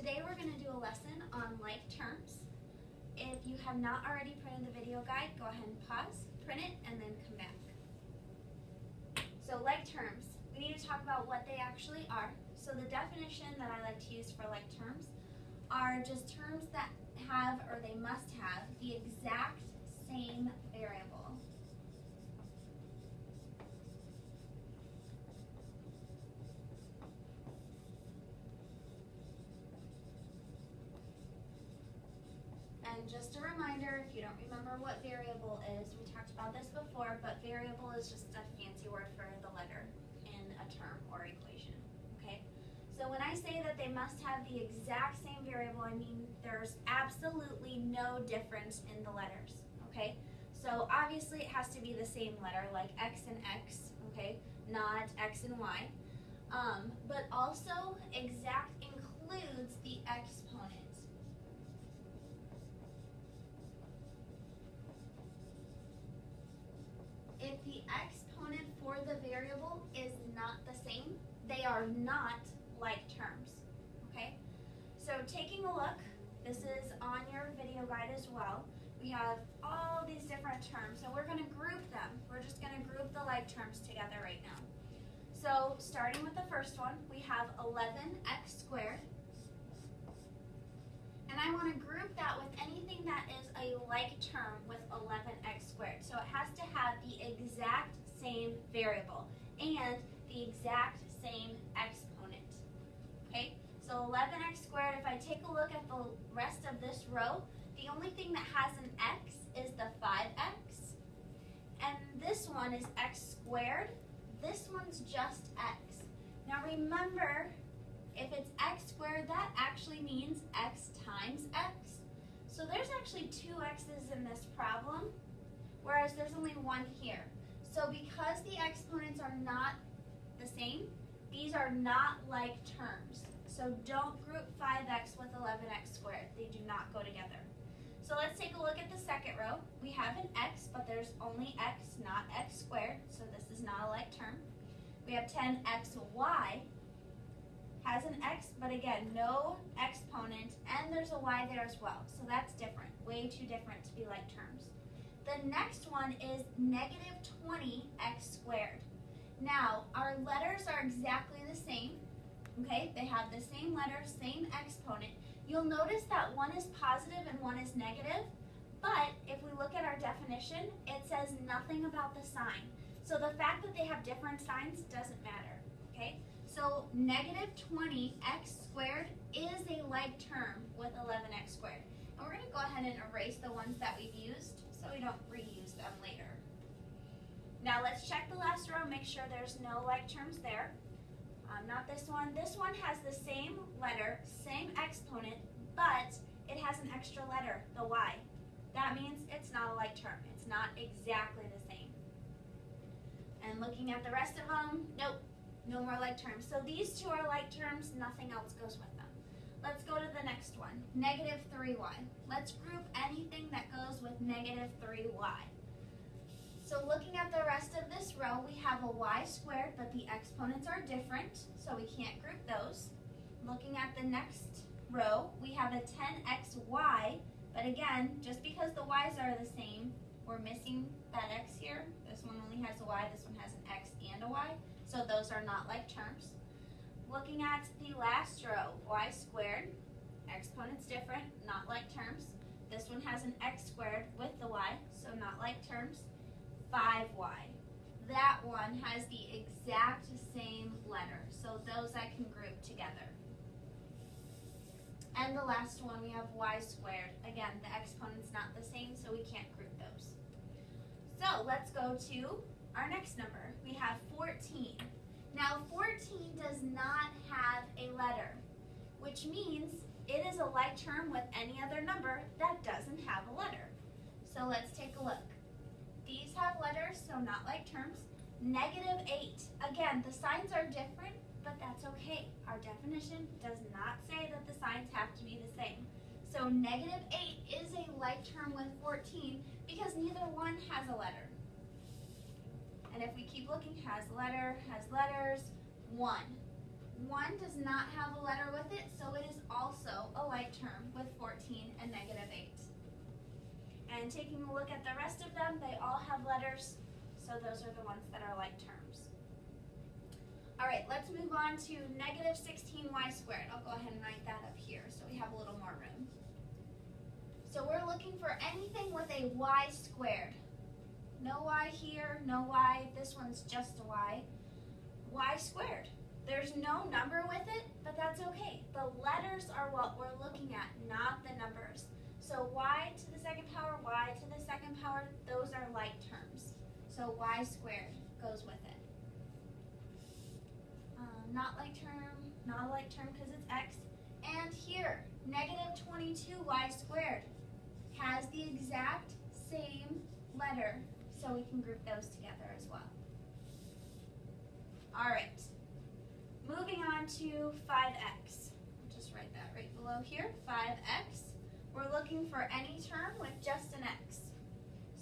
today we're going to do a lesson on like terms. If you have not already printed the video guide, go ahead and pause, print it, and then come back. So like terms, we need to talk about what they actually are. So the definition that I like to use for like terms are just terms that have, or they must have, the exact same variable. And just a reminder, if you don't remember what variable is, we talked about this before, but variable is just a fancy word for the letter in a term or equation, okay? So when I say that they must have the exact same variable, I mean there's absolutely no difference in the letters, okay? So obviously it has to be the same letter, like X and X, okay? Not X and Y. But also exact includes the exponent. If the exponent for the variable is not the same, they are not like terms, okay? So taking a look, this is on your video guide as well. We have all these different terms, and we're going to group them. We're just going to group the like terms together right now. So starting with the first one, we have 11x squared. And I want to group that with anything that is a like term with 11x squared. So it has to have the exact same variable and the exact same exponent. Okay, so 11x squared, if I take a look at the rest of this row, the only thing that has an x is the 5x. And this one is x squared. This one's just x. Now remember, if it's x squared, that actually means x times x. So there's actually two x's in this problem, whereas there's only one here. So because the exponents are not the same, these are not like terms. So don't group 5x with 11x squared. They do not go together. So let's take a look at the second row. We have an x, but there's only x, not x squared. So this is not a like term. We have 10xy. Has an x, but again, no exponent, and there's a y there as well. So that's different, way too different to be like terms. The next one is negative 20x squared. Now, our letters are exactly the same, okay? They have the same letter, same exponent. You'll notice that one is positive and one is negative, but if we look at our definition, it says nothing about the sign. So the fact that they have different signs doesn't matter, okay? So negative 20x squared is a like term with 11x squared. And we're going to go ahead and erase the ones that we've used so we don't reuse them later. Now let's check the last row and make sure there's no like terms there. Not this one. This one has the same letter, same exponent, but it has an extra letter, the y. That means it's not a like term. It's not exactly the same. And looking at the rest of them, nope. No more like terms. So these two are like terms, nothing else goes with them. Let's go to the next one, negative 3y. Let's group anything that goes with negative 3y. So looking at the rest of this row, we have a y squared, but the exponents are different, so we can't group those. Looking at the next row, we have a 10xy, but again, just because the y's are the same, we're missing that x here. This one only has a y, this one has an x and a y. So those are not like terms. Looking at the last row, y squared, exponent's different, not like terms. This one has an x squared with the y, so not like terms. 5y. That one has the exact same letter, so those I can group together. And the last one, we have y squared. Again, the exponent's not the same, so we can't group those. So let's go to our next number. We have 14. Now 14 does not have a letter, which means it is a like term with any other number that doesn't have a letter. So let's take a look. These have letters, so not like terms. Negative 8. Again, the signs are different, but that's okay. Our definition does not say that the signs have to be the same. So negative 8 is a like term with 14 because neither one has a letter. And if we keep looking, has letters, 1. 1 does not have a letter with it, so it is also And taking a look at the rest of them, they all have letters, so those are the ones that are like terms. All right, let's move on to negative 16y squared. I'll go ahead and write that up here so we have a little more room. So we're looking for anything with a y squared. No y here, no y, this one's just a y. Y squared. There's no number with it, but that's okay. The letters are what we're looking at, not the numbers. So y to the second power, y to the second power, those are like terms. So y squared goes with it. Not like term, not a like term because it's x. And here, negative 22y squared has the exact same letter, so we can group those together as well. All right, moving on to 5x. I'll just write that right below here, 5x. We're looking for any term with just an x.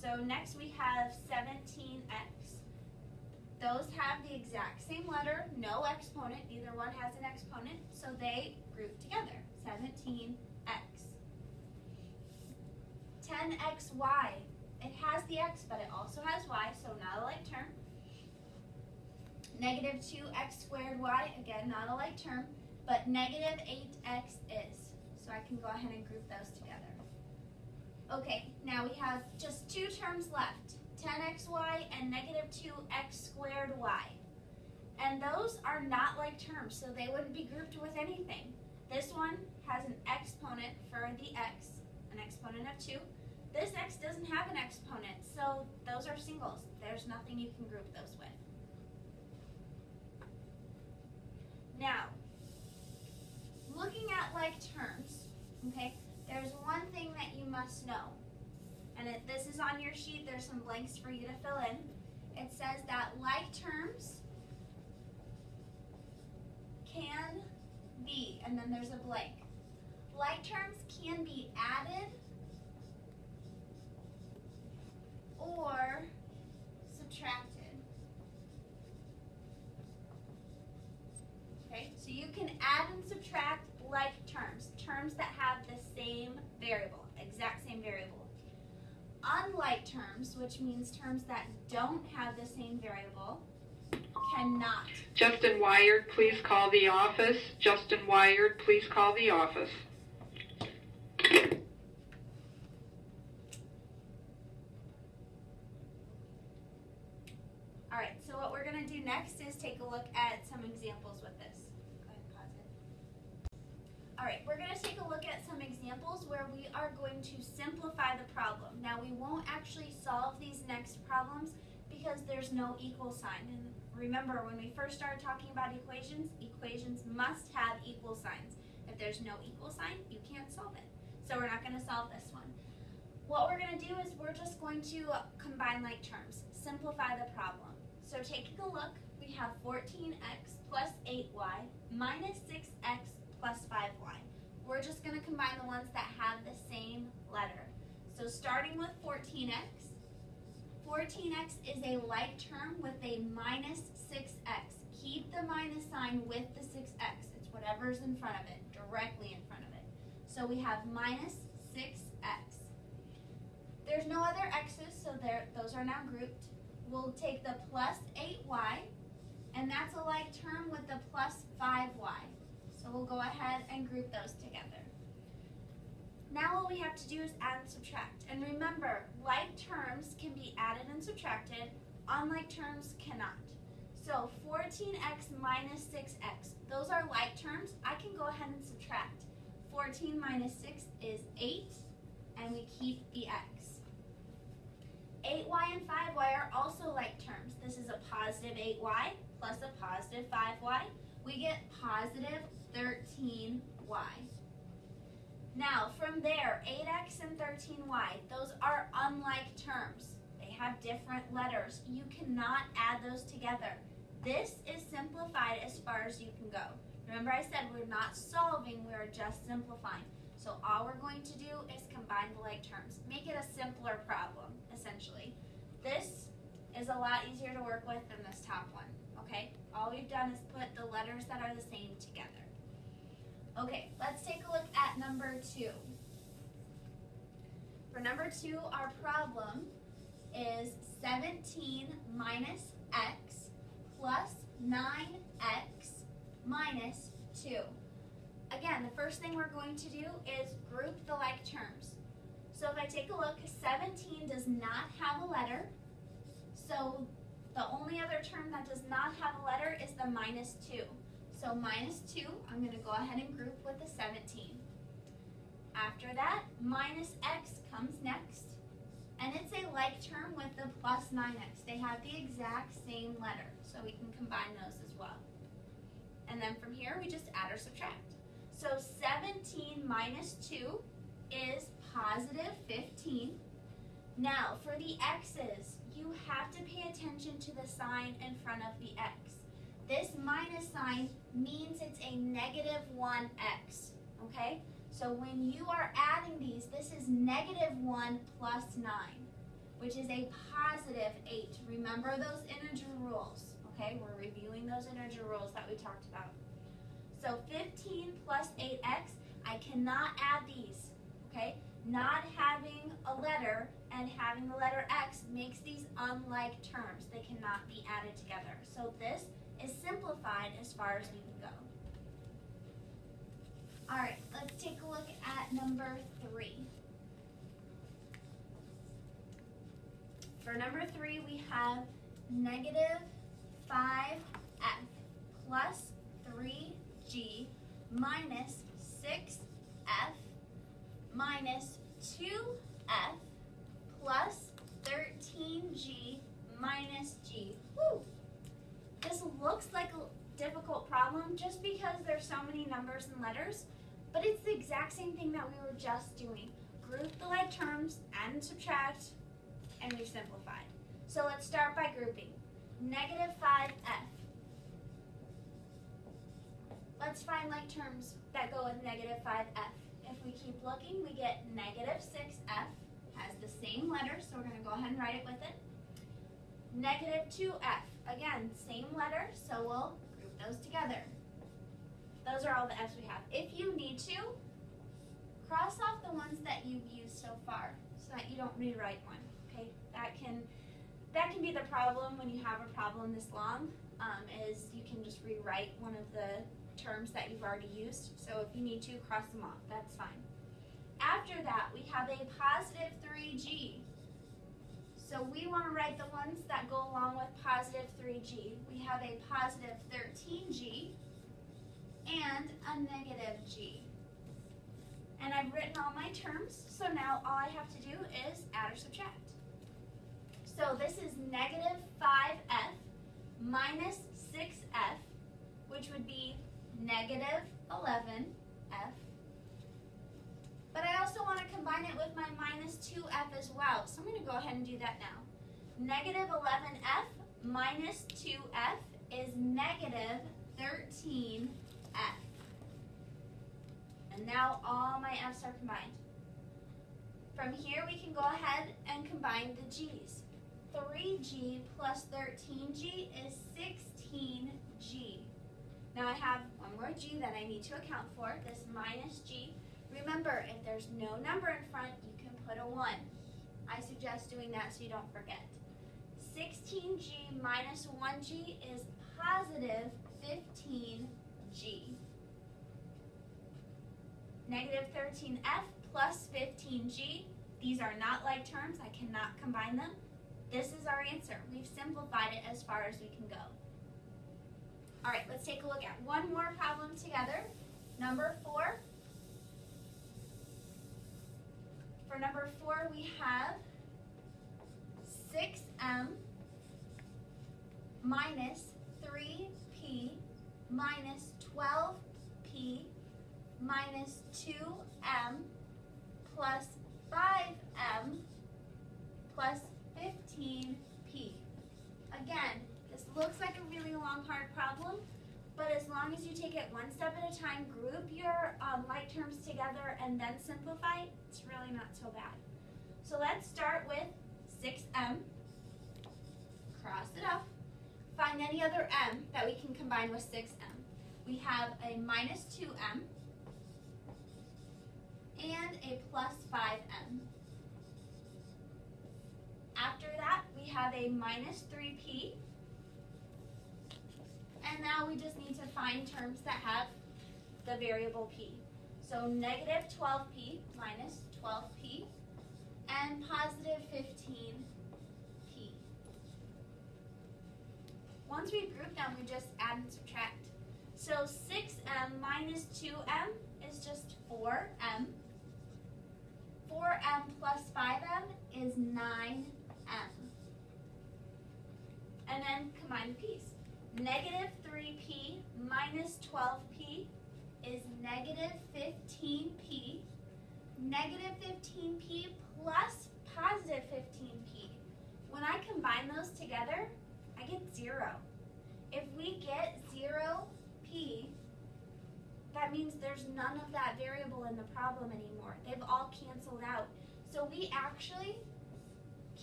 So next we have 17x. Those have the exact same letter, no exponent, neither one has an exponent, so they group together, 17x. 10xy, it has the x, but it also has y, so not a like term. Negative 2x squared y, again, not a like term, but negative 8x is. So I can go ahead and group those together. Okay, now we have just two terms left, 10xy and negative 2x squared y. And those are not like terms, so they wouldn't be grouped with anything. This one has an exponent for the x, an exponent of 2. This x doesn't have an exponent, so those are singles. There's nothing you can group those with. Now, looking at like terms, okay, there's one thing that you must know. And this is on your sheet, there's some blanks for you to fill in. It says that like terms can be, and then there's a blank. Like terms can be added or subtracted. Okay, so you can add and subtract like terms, terms that have the same variable, exact same variable. Unlike terms, which means terms that don't have the same variable, cannot. Justin Wired, please call the office. Justin Wired, please call the office. All right, so what we're going to do next is take a look at some examples with this. Go ahead and pause it. All right, we're going to take a look at some examples where we are going to simplify the problem. Now, we won't actually solve these next problems because there's no equal sign. And remember, when we first started talking about equations, equations must have equal signs. If there's no equal sign, you can't solve it. So we're not going to solve this one. What we're going to do is we're just going to combine like terms, simplify the problem. So taking a look, we have 14x plus 8y minus 6x plus 5y. We're just going to combine the ones that have the same letter. So starting with 14x, 14x is a like term with a minus 6x. Keep the minus sign with the 6x. It's whatever's in front of it, directly in front of it. So we have minus 6x. There's no other x's, so those are now grouped. We'll take the plus 8y, and that's a like term with the plus 5y. So we'll go ahead and group those together. Now what we have to do is add and subtract. And remember, like terms can be added and subtracted, unlike terms cannot. So 14x minus 6x, those are like terms. I can go ahead and subtract. 14 minus 6 is 8, and we keep the x. 8y and 5y are also like terms. This is a positive 8y plus a positive 5y. We get positive 13y. Now, from there, 8x and 13y, those are unlike terms. They have different letters. You cannot add those together. This is simplified as far as you can go. Remember I said we're not solving, we're just simplifying. So all we're going to do is combine the like terms. Make it a simpler problem, essentially. This is a lot easier to work with than this top one, okay? All we've done is put the letters that are the same together. Okay, let's take a look at number 2. For for number 2, our problem is 17 minus x plus 9x minus 2. Again, the first thing we're going to do is group the like terms. So if I take a look, 17 does not have a letter. So the only other term that does not have a letter is the minus 2. So minus 2, I'm going to go ahead and group with the 17. After that, minus x comes next. And it's a like term with the plus 9x. They have the exact same letter, so we can combine those as well. And then from here, we just add or subtract. So 17 minus 2 is positive 15. Now, for the x's, you have to pay attention to the sign in front of the x. This minus sign means it's a negative 1x, okay? So when you are adding these, this is negative 1 plus 9, which is a positive 8. Remember those integer rules, okay? We're reviewing those integer rules that we talked about. So 15 plus 8x, I cannot add these, okay? Not having a letter and having the letter x makes these unlike terms. They cannot be added together. So this is simplified as far as we can go. All right, let's take a look at number 3. For number 3, we have negative 5f plus 3g minus 6f minus 2f plus 13g minus g. Woo! This looks like a difficult problem just because there's so many numbers and letters, but it's the exact same thing that we were just doing. Group the like terms, add and subtract, and we've simplified. So let's start by grouping. Negative 5f. Let's find like terms that go with negative 5f. If we keep looking, we get negative 6f, has the same letter, so we're going to go ahead and write it with it. Negative 2f, again, same letter, so we'll group those together. Those are all the f's we have. If you need to, cross off the ones that you've used so far so that you don't rewrite one, okay? That can be the problem when you have a problem this long, is you can just rewrite one of the terms that you've already used. So if you need to, cross them off, that's fine. After that, we have a positive 3g. So we want to write the ones that go along with positive 3g. We have a positive 13g and a negative g. And I've written all my terms, so now all I have to do is add or subtract. So this is negative 5f minus 6f, which would be negative 11f. But I also want to combine it with my minus 2f as well, so I'm going to go ahead and do that now. Negative 11f minus 2f is negative 13f. And now all my f's are combined. From here we can go ahead and combine the g's. 3g plus 13g is 16g. Now I have one more g that I need to account for, this minus g. Remember, if there's no number in front, you can put a 1. I suggest doing that so you don't forget. 16g minus 1g is positive 15g. Negative 13f plus 15g, these are not like terms, I cannot combine them. This is our answer. We've simplified it as far as we can go. All right, let's take a look at one more problem together. Number 4. For number 4, we have 6m minus 3p minus 12p minus 2m plus 5m plus 15p. Again, this looks like a really long, hard problem, but as long as you take it one step at a time, group your like terms together, and then simplify, it's really not so bad. So let's start with 6m, cross it off, find any other m that we can combine with 6m. We have a minus 2m and a plus 5m. have a minus 3p. And now we just need to find terms that have the variable p. So negative 12p minus 12p and positive 15p. Once we've grouped them, we just add and subtract. So 6m minus 2m is just 4m. 4m plus 5m is 9m. And then combine the p's. Negative 3p minus 12p is negative 15p. Negative 15p plus positive 15p. When I combine those together, I get 0. If we get 0p, that means there's none of that variable in the problem anymore. They've all canceled out. So we actually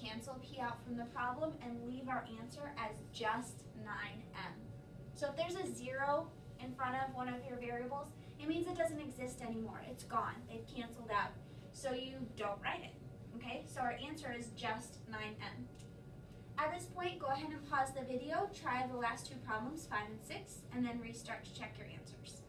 cancel p out from the problem and leave our answer as just 9m. So if there's a 0 in front of one of your variables, it means it doesn't exist anymore. It's gone. They've canceled out. So you don't write it. Okay? So our answer is just 9m. At this point, go ahead and pause the video, try the last two problems, 5 and 6, and then restart to check your answers.